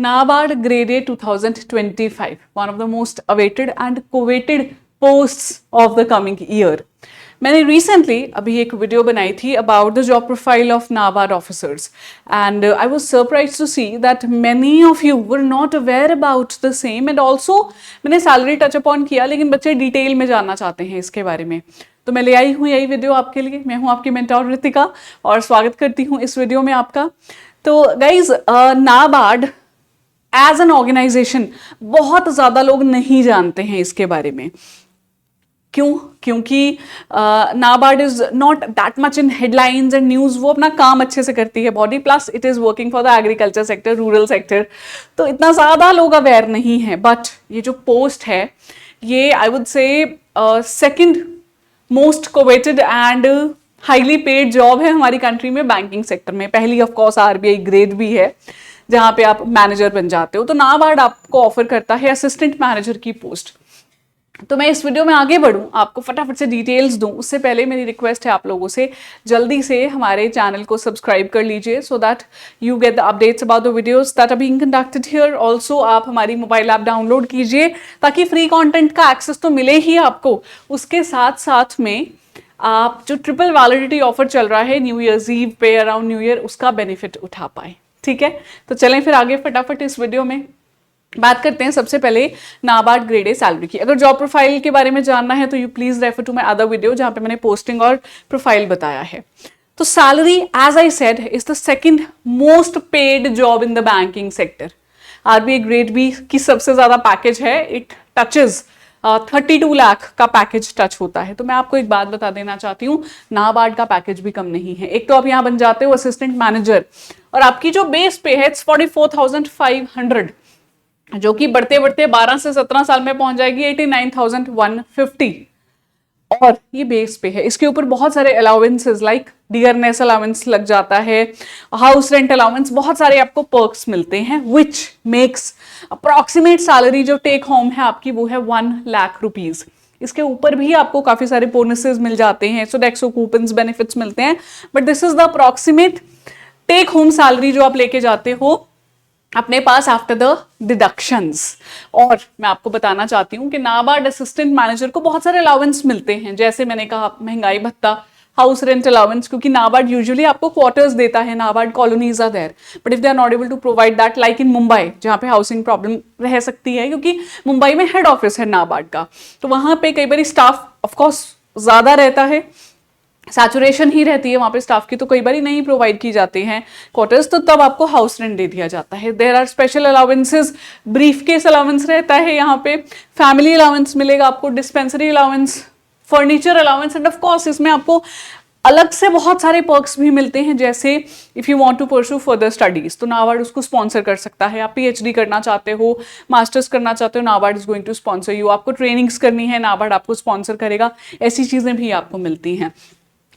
NABARD Grade A 2025, one of the most awaited and coveted posts of the coming year. मैंने recently अभी एक video बनाई थी about the job profile of NABARD officers and I was surprised to see that many of you were not aware about the same and also मैंने salary touch upon किया लेकिन बच्चे detail में जानना चाहते हैं इसके बारे में, तो मैं ले आई हूँ यही वीडियो आपके लिए। मैं हूँ आपकी मेंटोर रितिका और स्वागत करती हूँ इस वीडियो में आपका। तो guys NABARD as an organization बहुत ज़्यादा लोग नहीं जानते हैं इसके बारे में। क्यों? क्योंकि NABARD is not that much in headlines and news. वो अपना काम अच्छे से करती है body, plus it is working for the agriculture sector, rural sector, तो इतना ज़्यादा लोग अवेयर नहीं है। बट ये जो पोस्ट है ये I would say second most coveted and highly paid job है हमारी कंट्री में बैंकिंग सेक्टर में। पहली ऑफ कोर्स RBI ग्रेड भी है जहां पे आप मैनेजर बन जाते हो, तो NABARD आपको ऑफर करता है असिस्टेंट मैनेजर की पोस्ट। तो मैं इस वीडियो में आगे बढ़ूं, आपको फटाफट से डिटेल्स दूं, उससे पहले मेरी रिक्वेस्ट है आप लोगों से जल्दी से हमारे चैनल को सब्सक्राइब कर लीजिए so that you get the updates about the videos that are being conducted here. Also आप हमारी मोबाइल ऐप डाउनलोड कीजिए ताकि फ्री कंटेंट का एक्सेस तो मिले ही आपको, उसके साथ साथ में आप जो ट्रिपल वैलिडिटी ऑफर चल रहा है न्यू ईयर्स ईव पे अराउंड न्यू ईयर, उसका बेनिफिट उठा पाए। ठीक है, तो चलें फिर आगे फटाफट इस वीडियो में बात करते हैं। सबसे पहले NABARD ग्रेड ए सैलरी की। अगर जॉब प्रोफाइल के बारे में जानना है तो you please refer to my other video जहां पे मैंने पोस्टिंग और प्रोफाइल बताया है। तो salary as I said is the second most paid job in the banking sector. RBI grade B की सबसे ज्यादा पैकेज है, इट टचेज 32 लाख का पैकेज टच होता है। तो मैं आपको एक बात बता देना चाहती हूँ, NABARD का पैकेज भी कम नहीं है। एक तो आप यहाँ बन जाते हो असिस्टेंट मैनेजर और आपकी जो बेस पे है 44,500, जो कि बढ़ते बढ़ते 12 से 17 साल में पहुंच जाएगी 89,150, और ये बेस पे है। इसके ऊपर बहुत सारे अलाउंसेस लाइक डियरनेस अलाउंस लग जाता है, हाउस रेंट अलाउंस, बहुत सारे आपको पर्क्स मिलते हैं विच मेक्स अप्रॉक्सीमेट सैलरी जो टेक होम है आपकी वो है 1 लाख रुपीज। इसके ऊपर भी आपको काफी सारे बोनसेस मिल जाते हैं, सोडेक्सो कूपन्स बेनिफिट्स मिलते हैं, but this is the approximate take home salary जो आप लेके जाते हो अपने पास आफ्टर द डिडक्शंस। और मैं आपको बताना चाहती हूँ कि NABARD असिस्टेंट मैनेजर को बहुत सारे अलाउंस मिलते हैं, जैसे मैंने कहा महंगाई भत्ता, हाउस रेंट अलाउंस, क्योंकि NABARD यूजुअली आपको क्वार्टर्स देता है, NABARD colonies are there, but if they are not able to provide that like in Mumbai जहाँ पे हाउसिंग प्रॉब्लम रह सकती है, क्योंकि मुंबई में हेड ऑफिस है NABARD का, तो वहां पे कई बार स्टाफ ऑफकोर्स ज्यादा रहता है, सैचुरेशन ही रहती है वहां पे स्टाफ की, तो कई बार नहीं प्रोवाइड की जाते हैं क्वार्टर्स, तो तब आपको हाउस रेंट दे दिया जाता है। There are special allowances, briefcase allowance रहता है यहाँ पे, फैमिली अलाउंस मिलेगा आपको, dispensary allowance, furniture allowance, and of course इसमें आपको अलग से बहुत सारे पर्क्स भी मिलते हैं, जैसे if you want to pursue further studies तो NABARD उसको स्पॉन्सर कर सकता है। आप PhD करना चाहते हो, मास्टर्स करना चाहते हो, NABARD is going to sponsor you. आपको ट्रेनिंग्स करनी है, NABARD आपको स्पॉन्सर करेगा, ऐसी चीजें भी आपको मिलती हैं।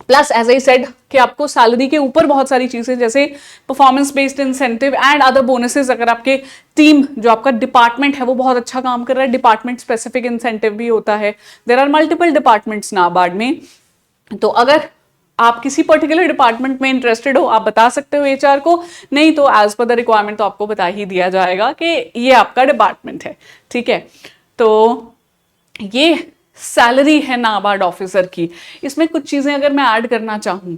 प्लस एज आई सेड कि आपको सैलरी के ऊपर बहुत सारी चीजें जैसे performance based incentive and other bonuses, अगर आपके टीम जो आपका डिपार्टमेंट है वो बहुत अच्छा काम कर रहा है, डिपार्टमेंट स्पेसिफिक इंसेंटिव भी होता है। There are multiple departments NABARD में, तो अगर आप किसी पर्टिकुलर डिपार्टमेंट में इंटरेस्टेड हो आप बता सकते हो HR को, नहीं तो एज पर द रिक्वायरमेंट तो आपको बता ही दिया जाएगा कि ये आपका डिपार्टमेंट है। ठीक है, तो ये सैलरी है NABARD ऑफिसर की। इसमें कुछ चीजें अगर मैं ऐड करना चाहूं,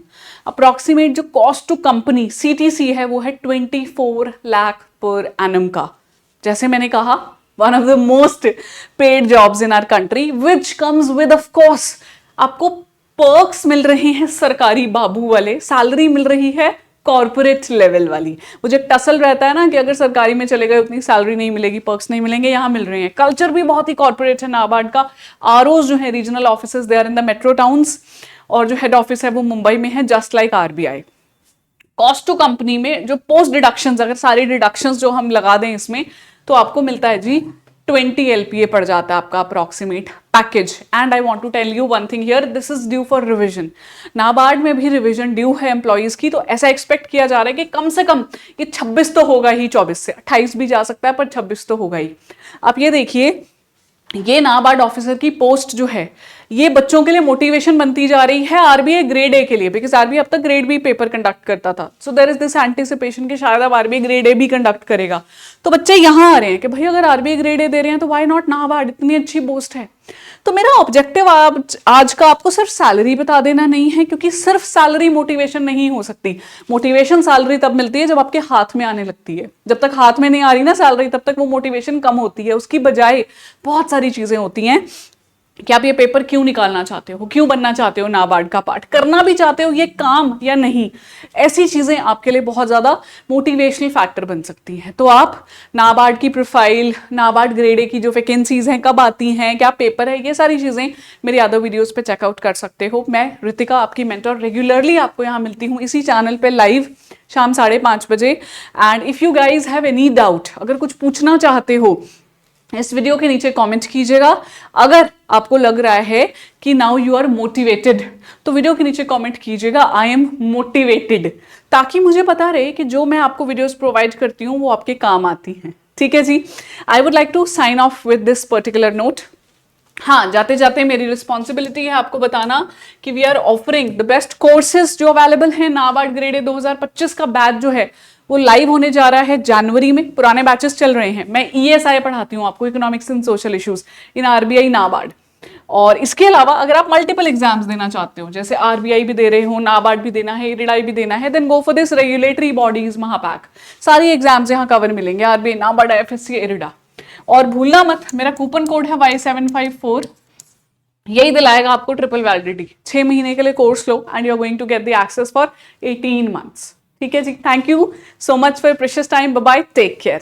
अप्रॉक्सीमेट जो कॉस्ट टू कंपनी CTC है वो है 24 लाख पर एनम का। जैसे मैंने कहा one of the most paid jobs in our country which comes with of course आपको पर्क्स मिल रहे हैं सरकारी बाबू वाले, सैलरी मिल रही है कॉर्पोरेट लेवल वाली। वो जो टसल रहता है ना कि अगर सरकारी में चले गए उतनी सैलरी नहीं मिलेगी, पर्क्स नहीं मिलेंगे, यहाँ मिल रहे हैं। कल्चर भी बहुत ही कॉर्पोरेट है NABARD का। ROs जो है regional offices they are in the metro towns, और जो हेड ऑफिस है वो मुंबई में है, just like RBI। Cost to company में जो पोस्ट डिडक्शंस, अगर सारे डिडक्शंस जो हम लगा दें इसमें, तो आपको मिलता है जी 20 LPA पड़ जाता है आपका approximate package. And I want to tell you one thing here, this is due for revision. NABARD में भी रिवीजन ड्यू है एम्प्लॉइज की, तो ऐसा एक्सपेक्ट किया जा रहा है कि कम से कम ये 26 तो होगा ही, 24 से 28 भी जा सकता है, पर 26 तो होगा ही। आप ये देखिए, ये NABARD ऑफिसर की पोस्ट जो है ये बच्चों के लिए मोटिवेशन बनती जा रही है आरबीआई ग्रेड ए के लिए, बिकॉज आरबीआई अब तक ग्रेड बी पेपर कंडक्ट करता था. So there is this anticipation कि शायद अब आरबीआई ग्रेड ए भी कंडक्ट करेगा. तो बच्चे यहाँ आ रहे हैं कि भाई अगर आरबीआई ग्रेड ए दे रहे हैं तो व्हाई नॉट नाबार्ड, इतनी अच्छी पोस्ट है. तो मेरा ऑब्जेक्टिव आज का आपको सिर्फ सैलरी बता देना नहीं है, क्योंकि सिर्फ सैलरी मोटिवेशन नहीं हो सकती. मोटिवेशन सैलरी तब मिलती है जब आपके हाथ में आने लगती है. जब तक हाथ में नहीं आ रही ना सैलरी, तब तक वो मोटिवेशन कम होती है. उसकी बजाय बहुत सारी चीजें होती हैं कि आप ये पेपर क्यों निकालना चाहते हो, क्यों बनना चाहते हो, नाबार्ड का पार्ट करना भी चाहते हो, ये काम या नहीं. ऐसी चीजें आपके लिए बहुत ज्यादा मोटिवेशनल फैक्टर बन सकती हैं. तो आप नाबार्ड की प्रोफाइल, नाबार्ड ग्रेड ए की जो वैकेंसीज हैं कब आती हैं, क्या पेपर है, ये सारी चीजें मेरी अदर वीडियोस पे चेकआउट कर सकते हो. मैं रितिका आपकी मेंटर रेगुलरली आपको यहाँ मिलती हूँ इसी चैनल पे लाइव शाम 5:30 बजे. And if you guys have any doubt, अगर कुछ पूछना चाहते हो, इस वीडियो के नीचे कमेंट कीजिएगा. अगर आपको लग रहा है कि नाउ यू आर मोटिवेटेड, तो वीडियो के नीचे कमेंट कीजिएगा आई एम मोटिवेटेड, ताकि मुझे पता रहे कि जो मैं आपको वीडियोस प्रोवाइड करती हूँ वो आपके काम आती हैं. ठीक है जी. I would like to sign off with this particular note. हाँ, जाते जाते मेरी रिस्पॉन्सिबिलिटी है आपको बताना कि we are offering the best courses जो अवेलेबल हैं. नाबार्ड ग्रेड ए 2025 का बैच जो है वो लाइव होने जा रहा है जनवरी में. पुराने बैचेस चल रहे हैं. मैं ईएसआई पढ़ाती हूँ आपको, economics and social issues in RBI NABARD. और इसके अलावा अगर आप मल्टीपल एग्जाम्स देना चाहते हो, जैसे आरबीआई भी दे रहे हो, नाबार्ड भी देना है, इरिडाई भी देना है, then go for this regulatory bodies महापैक. सारी एग्जाम्स यहाँ कवर मिलेंगे, आरबीआई, नाबार्ड, आईएफएससी, इरिडा. और भूलना मत, मेरा कूपन कोड है Y754. यही दिलाएगा आपको ट्रिपल वैलिडिटी. 6 महीने के लिए कोर्स लो and you are going to get the access for 18 months. ठीक है जी. Thank you so much for precious time. Bye bye, take care.